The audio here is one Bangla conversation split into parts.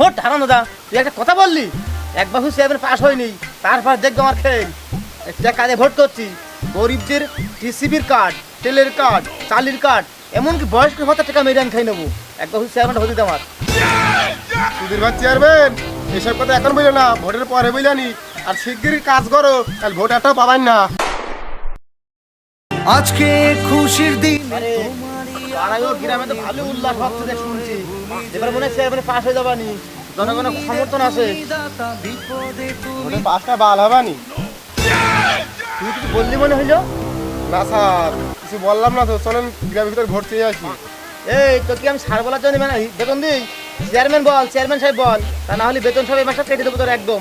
ভোট হারানো দা, তুই একটা কথা বললি, একবার চেয়ারম্যান পাস হয়নি, তারপর দেখবো আমার খেল একটা কাজে ভোট করছি। গরিবদের টিসিবির কার্ড, তেলের কার্ড, চালির কার্ড, এমনকি বয়স্ক ভাতা টাকা মেরে আমি খাই নেবো। একবার চেয়ারম্যান হতে আমার সুধীর ভাই চেয়ারম্যান, এসব কথা এখন বললো না, ভোটের পরে বললানি। আর শিগগিরই কাজ করো, তাহলে ভোট একটাও পাবেন না। আজকে খুশির দিন। আরে পাড়ায়ও গ্রামে তো ভালো উল্লাস হচ্ছে যে শুনছি, এবার মনে হয় চেয়ারম্যান পাস হয়ে যাবানি, জনগণের সমর্থন আছে। ভোটের পাঁচটা বাল হবানি। তুই কিছু বললি মনে হইলো? না স্যার, কিছু বললাম না তো, চলেন গ্রামের ভিতরে ভোট চেয়ে আসি। এই তো কি আমি সার বলার জন্য মানে বেতন দিই? চেয়ারম্যান বল, চেয়ারম্যান সাহেব বল, তা না হলে বেতন সব এই মাসে কেটে দেবো তোর একদম।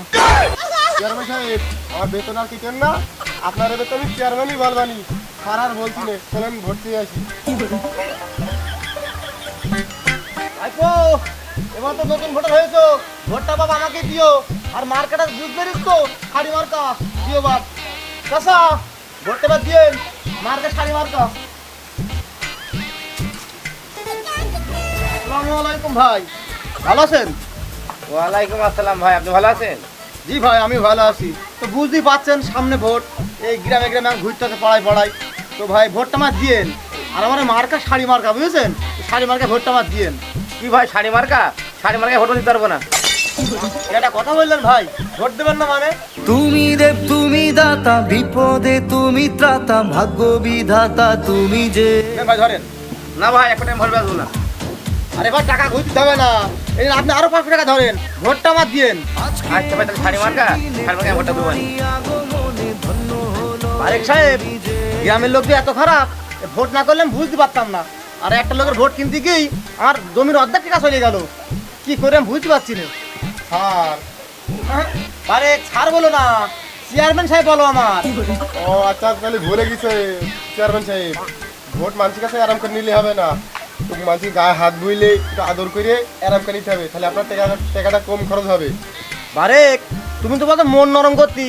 চেয়ারম্যান সাহেব, আমার বেতন আর কিটেন না, আপনার বেতন আমি চেয়ারম্যানই বলবানি। স্যার আর বলছি না, চলেন ভোট চেয়ে আসি। ভাইপো, এবার তো নতুন ভোটার হয়েছো, ভোটটা বাবা আমাকে দিও। আর মার্কাটা বুঝতে পারিস তো, শাড়ি মার্কা দিও বাপ। চাষা ভোটটা এবার দিয়েন, মার্কা শাড়ি মার্কা। আসসালামু আলাইকুম ভাই, ভালো আছেন? ওয়ালাইকুম আসসালাম ভাই, আপনি ভালো আছেন? জি ভাই, আমি ভালো আছি। তো বুঝতেই পাচ্ছেন সামনে ভোট, এই গ্রামে গ্রামে আমি ঘুরতে আছে পাড়ায় পাড়ায়। তো ভাই ভোটটা আমার দিয়েন, আর আমার মার্কা শাড়ি মার্কা, বুঝেছেন? শাড়ি মার্কা ভোটটা আমার দিয়েন। কি ভাই, শাড়ি মার্কা? শাড়ি মার্কায় ভোট দিতে পারবো না। এটা কথা বললেন ভাই, ভোট দেবেন না মানে? তুমি দেব তুমি দাতা, বিপদে তুমি ত্রাতা, ভাগ্য বিধাতা তুমি যে। নেন ভাই ধরেন। না ভাই, একটা টাইম ভোট আসবো না। আরে ভাই টাকা ঘুরতে হবে না, এই নিন, আপনি আরো 500 টাকা ধরেন, ভোটটা আমার দিয়েন। আচ্ছা ভাই, তাহলে শাড়ি মার্কা, শাড়ি মার্কায় ভোটটা দেবো না। আরেক সাহেব, গ্রামের লোক যে এত খারাপ, এ ভোট না করলে আমি বুঝতে পারতাম না। আর একটা লোকের ভোট কিনতে গিয়েই আমার জমির অর্ধেক টাকা চলে গেল, কি করে আমি বুঝতে পারছি না। স্যার, আরে ছাড় বলো না, চেয়ারম্যান সাহেব বলো আমার। ও আচ্ছা, তাহলে ভুলে গেছে চেয়ারম্যান সাহেব। ভোট মানুষের কাছে আরাম করে নিলে হবে না, মানুষের গায়ে হাত বুইলে একটু আদর করে আরাম করে নিতে হবে, তাহলে আপনার টাকাটা কম খরচ হবে। বারেক, তুমি তো বলতো মন নরম করতি,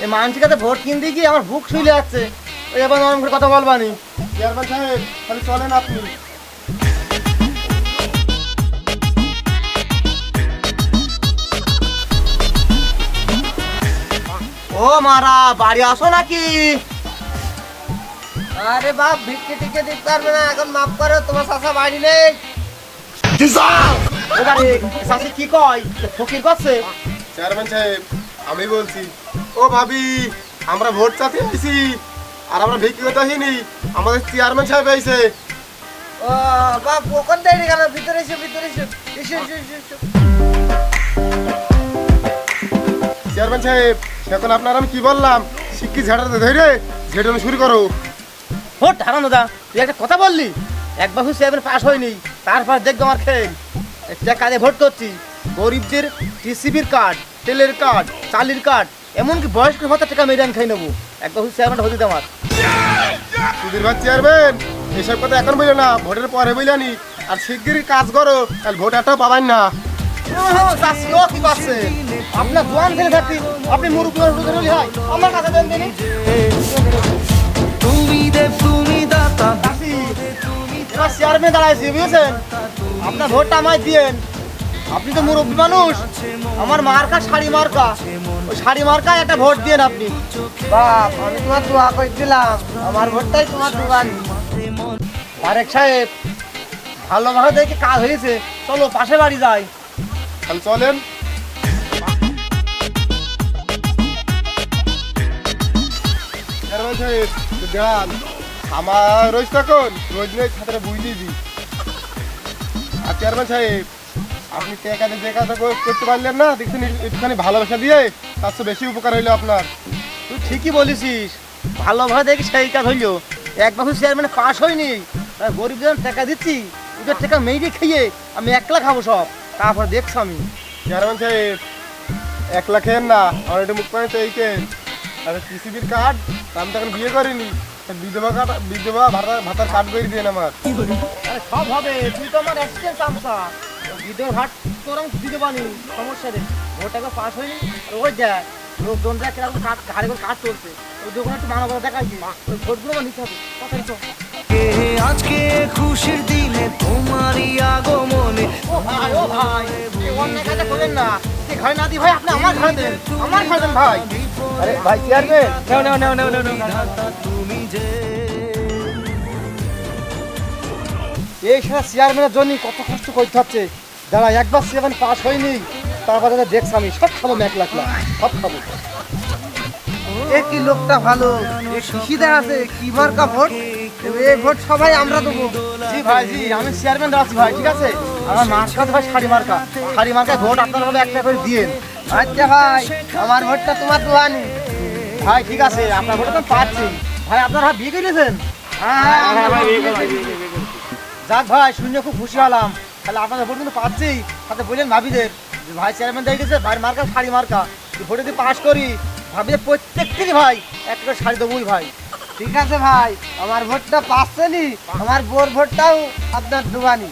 এই মানুষের কাছে ভোট কিনতে গিয়ে আমার বুক শুইলে যাচ্ছে, ওই এবার নরম করে কথা বলবানি। চেয়ারম্যান সাহেব, তাহলে চলেন আপনি। ও মারা, বাড়ি আসো নাকি? আরে বাপ, ভিক্ষে টিকে দিতে পারবে না, এখন মাফ করো, তোমার চাচা বাড়ি নেই। ও বারেক, শাশি কি কয়, ফকির করছে? চেয়ারম্যান সাহেব, আমি বলছি। ও ভাবি, আমরা ভোট চাতে আইছি, আর আমরা ভিক্ষি করতে আসিনি, আমাদের চেয়ারম্যান সাহেব আইছে। ও বাপ, ওখান থেকে গেল, ভিতরে এসো, ভিতরে এসো, এসো এসো এসো, এসো। চেয়ারম্যান সাহেব, এখন আপনার আমি কি বললাম, শিক্ষি ঝাড়াতে ধরে ঝেটানো শুরু করো। ভোট হারানো দা, তুই একটা কথা বললি, একবার চেয়ারম্যান পাস হয়নি, তারপর দেখবো আমার খেল একটা কাজে ভোট করছি। গরিবদের টিসিবির কার্ড, তেলের কার্ড, চালির কার্ড, এমনকি বয়স্ক ভাতা টাকা মেরে আমি খাই নেবো। একবার চেয়ারম্যান হতে আমার সুধীর ভাই চেয়ারম্যান, এসব কথা এখন বললো না, ভোটের পরে বললানি। আর শিগগিরই কাজ করো, তাহলে ভোট একটাও পাবেন না। কি করছে আপনার দোয়ান ফেলে থাকতি, আপনি মুরুব্বী হয় আমার কাছে দেন দিনই। তুমি দেব তুমি দাতা, চাষি, এবার চেয়ারম্যান দাঁড়াইছি, বুঝেছেন? আপনার ভোটটা আমায় দিয়েন, আপনি তো মুরব্বী মানুষ, আমার মার্কা শাড়ি মার্কা, ওই শাড়ি মার্কায় একটা ভোট দিয়েন আপনি। বাপ, আমি তোমার দোয়া করে দিলাম, আমার ভোটটাই তোমার দোকান। আরেক সাহেব, ভালোভাবে দেখে কাজ হয়েছে, চলো পাশে বাড়ি যাই। তাহলে চলেন। চেয়ারম্যান সাহেব, গান আমার রোজ তখন রোজ নয় ছাত্রে বুঝিয়ে দিই। আর চেয়ারম্যান সাহেব, আপনি টেকাতে যে কাজটা করতে পারলেন না, দেখছেন একটুখানি ভালোবাসা দিয়ে তার চেয়ে বেশি উপকার হইলো আপনার। তুই ঠিকই বলেছিস, ভালোভাবে দেখে সেই কাজ হইলো। একবার চেয়ারম্যান পাস হয়নি, তাই গরিবদের টাকা দিচ্ছি, ওদের টাকা মেয়েকে খেয়ে আমি 1 লাখ খাবো সব, তারপর দেখছো আমি। চেয়ারম্যান সাহেব, 1 লাখের না, আমার এটা মুখ পানি তো এইকেন। আর কৃষিবির কার্ড, আমি তো এখন বিয়ে করিনি, বিধবা ভাতার কার্ড করে দিন আমার। আরে সব হবে, তুই তো আমার অ্যাসিস্ট্যান্ট চামচা, ভিডিওর ভাট তোর আমি দিতে পারি, সমস্যা নেই। ভোট একবার পাস হয়নি, আর ওই দেখ লোকজন দেখ কিরকম কাজ ঘাড়ে করে কাজ চলছে, ওই দোকানে একটু মানবতা দেখাচ্ছি, ওই ভোটগুলো আমার নিতে হবে, কথা থাকে আজকে খুশির দিনে তোমারই আগমনে। ও ভাই এই অন্যায় কাজটা করেন না। এই ঘরে না দি ভাই, আপনি আমার ঘরে দেন, আমার ঘরে দেন ভাই। আরে ভাই চেয়ারম্যান, নাও। বিধাতা তুমি যে এই সারা চেয়ারম্যানের জন্য কত কষ্ট করতে হচ্ছে। যারা একবার চেয়ারম্যান পাস হয়নি, তারপরে দেখছি আমি সব খাবো, ম্যাক লাগলা সব খাবো। এ কি লোকটা ভালো, এ কৃষিতে আছে, কি মার্কা ভোট, এই ভোট সবাই আমরা দেবো। জি ভাই, জি আমি চেয়ারম্যান আছি ভাই, ঠিক আছে। আমার মার্কা ভাই শাড়ি মার্কায় ভোট আপনারা হবে একটা করে দিয়েন। আচ্ছা ভাই, আমার ভোটটা তোমার দোয়ানি। ভাই ঠিক আছে, আপনার ভোটটা তো পাচ্ছি ভাই। আপনারা বিয়ে করেছেন? যাক ভাই, শুনে খুব খুশি হলাম। তাহলে আপনাদের ভোট কিন্তু পাচ্ছি। সাথে বললেন ভাবিদের যে ভাই চেয়ারম্যান দিয়ে গেছে, ভাই মার্কা শাড়ি মার্কা, ভোটে যদি পাস করি ভাবিদের প্রত্যেকটি ভাই একটা করে শাড়ি দেবোই ভাই। ঠিক আছে ভাই, আমার ভোটটা পাচ্ছেনি, আমার বোর ভোটটাও আপনার দোয়ানি।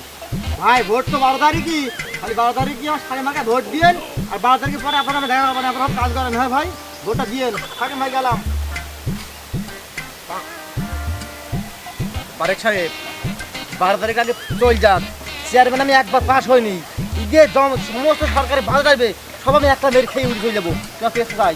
ভাই ভোট তো 12 তারিখই, খালি 12 তারিখই আমার শাড়ি মার্কা ভোট দিয়েন। আর 12 তারিখের পরে আপনারা আমি দেখা পাবেন, আপনারা কাজ করেন। হ্যাঁ ভাই, ভোটটা দিয়েন। থাকেন ভাই, গেলাম। বারেক সাহেব, 12 তারিখ আগে চল যাক। চেয়ারম্যান আমি একবার পাস হয়নি, ঈদে সমস্ত সরকারি বাজার আসবে, সব আমি একটা মেরে খেয়ে উঠে চলে যাবো। তোমার পেয়েছে ভাই।